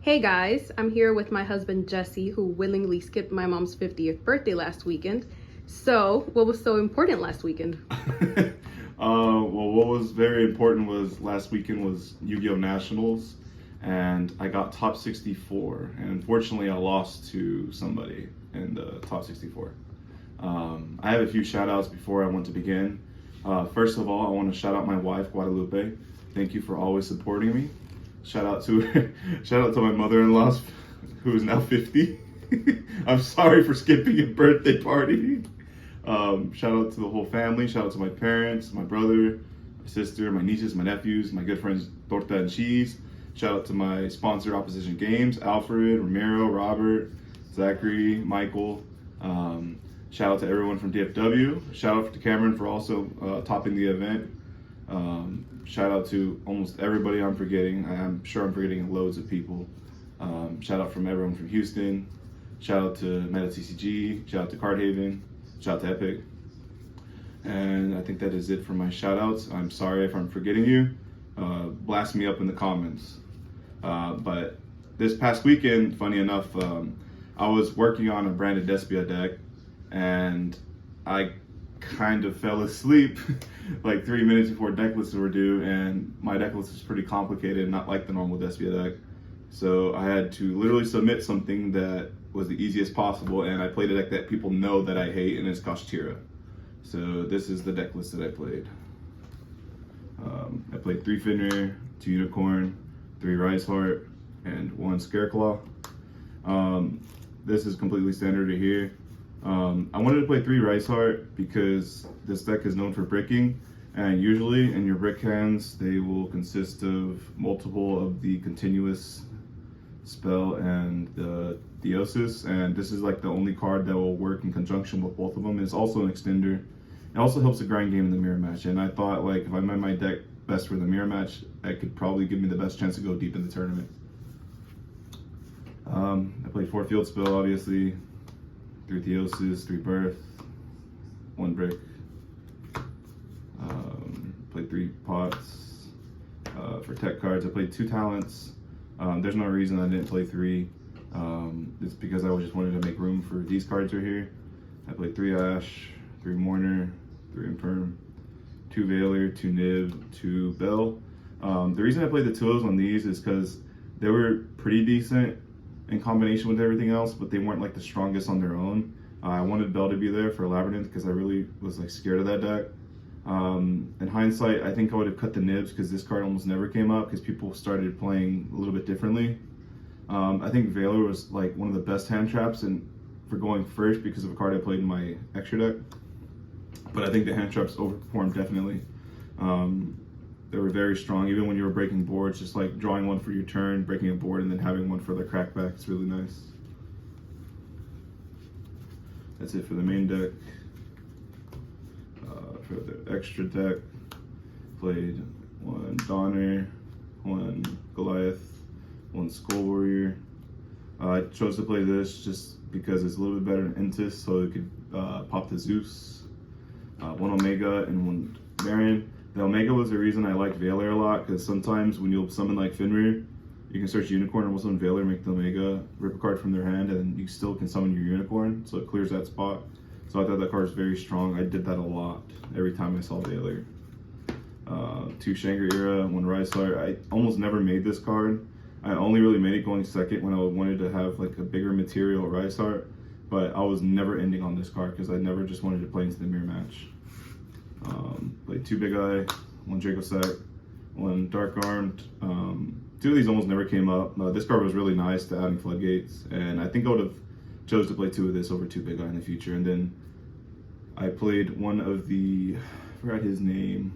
Hey guys, I'm here with my husband Jesse, who willingly skipped my mom's 50th birthday last weekend. So, what was so important last weekend? Well, what was very important was last weekend was Yu-Gi-Oh! Nationals, and I got top 64, and unfortunately I lost to somebody in the top 64. I have a few shout outs before I want to begin. First of all, I want to shout out my wife, Guadalupe. Thank you for always supporting me. Shout out to my mother-in-law, who is now 50. I'm sorry for skipping your birthday party. Shout out to the whole family. Shout out to my parents, my brother, my sister, my nieces, my nephews, my good friends Torta and Cheese. Shout out to my sponsor, Opposition Games, Alfred, Ramiro, Robert, Zachary, Michael. Shout out to everyone from DFW. Shout out to Cameron for also topping the event. Shout out to almost everybody I'm forgetting. I'm sure I'm forgetting loads of people. Shout out from everyone from Houston. Shout out to Meta TCG. Shout out to Card Haven. Shout out to Epic. And I think that is it for my shout outs. I'm sorry if I'm forgetting you. Blast me up in the comments. But this past weekend, funny enough, I was working on a branded Despia deck, and I kind of fell asleep like 3 minutes before deck lists were due, and my deck list is pretty complicated, not like the normal Despia deck. So I had to literally submit something that was the easiest possible, and I played a deck that people know that I hate, and it's tira. So this is the deck list that I played. I played 3 Fenrir, 2 Unicorn, 3 Rise Heart, and 1 Scareclaw. This is completely standard here. I wanted to play 3 Rise Heart because this deck is known for bricking, and usually in your brick hands they will consist of multiple of the continuous spell and the Theosis, and this is like the only card that will work in conjunction with both of them. It's also an extender. It also helps the grind game in the mirror match, and I thought like if I made my deck best for the mirror match, it could probably give me the best chance to go deep in the tournament. I played 4 field spell, obviously, 3 Theosis, 3 birth, 1 brick. Played 3 pots. For tech cards, I played 2 talents. There's no reason I didn't play 3. It's because I just wanted to make room for these cards right here. I played 3 Ash, 3 Mourner, 3 Infirm, 2 Veiler, 2 Nib, 2 Bell. The reason I played the tools on these is because they were pretty decent in combination with everything else, but they weren't like the strongest on their own. I wanted Bell to be there for Labyrinth because I really was like scared of that deck. In hindsight, I think I would have cut the Nibs because this card almost never came up because people started playing a little bit differently. I think Veiler was like one of the best hand traps and for going first because of a card I played in my extra deck. But I think the hand traps overperformed definitely. They were very strong, even when you were breaking boards, just like drawing one for your turn, breaking a board, and then having one for the crackback. It's really nice. That's it for the main deck. For the extra deck, played 1 Donner, 1 Goliath, 1 Skull Warrior. I chose to play this just because it's a little bit better than Intis, so it could pop the Zeus. 1 Omega and 1 Baron. The Omega was the reason I liked Veiler a lot, because sometimes when you'll summon like Fenrir, you can search Unicorn and also Veiler, make the Omega, rip a card from their hand, and you still can summon your Unicorn, so it clears that spot. So I thought that card was very strong. I did that a lot every time I saw Veiler. 2 Shangri-La, 1 Rise Heart. I almost never made this card. I only really made it going second when I wanted to have like a bigger material Rise Heart, but I was never ending on this card because I never just wanted to play into the mirror match. Played 2 Big Eye, 1 Draco Sack, 1 Dark Armed. 2 of these almost never came up. This card was really nice to add in Floodgates, and I think I would have chose to play 2 of this over 2 Big Eye in the future. And then I played one of the, I forgot his name.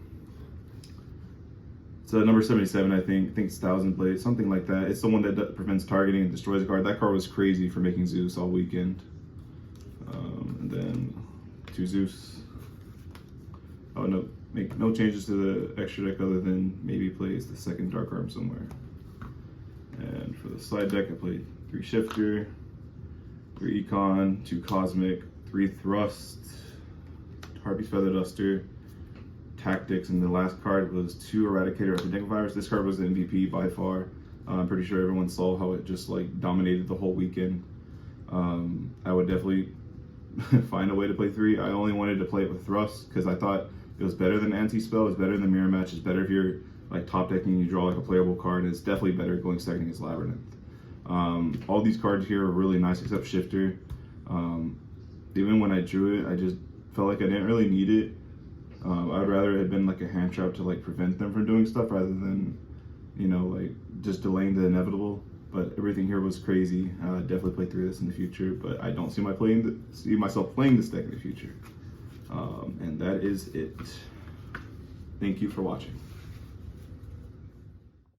It's number 77, I think it's 1,000 Blade, something like that. It's the one that prevents targeting and destroys a card. That card was crazy for making Zeus all weekend. And then 2 Zeus. Oh no, make no changes to the extra deck other than maybe plays the 2nd Dark Arm somewhere. And for the side deck, I played 3 Shifter, 3 Econ, 2 Cosmic, 3 Thrust, Harpy's Feather Duster, Tactics, and the last card was 2 Eradicator Epidemic Virus. This card was the MVP by far. I'm pretty sure everyone saw how it just like dominated the whole weekend. I would definitely find a way to play 3. I only wanted to play it with thrust because I thought it was better than anti-spell, it's better than mirror match, it's better if you're like top decking, you draw like a playable card, and it's definitely better going second against Labyrinth. All these cards here are really nice except Shifter. Even when I drew it, I just felt like I didn't really need it. I would rather it had been like a hand trap to like prevent them from doing stuff rather than, you know, like just delaying the inevitable. But everything here was crazy. Definitely play 3 of this in the future, but I don't see myself playing this deck in the future. And that is it. Thank you for watching.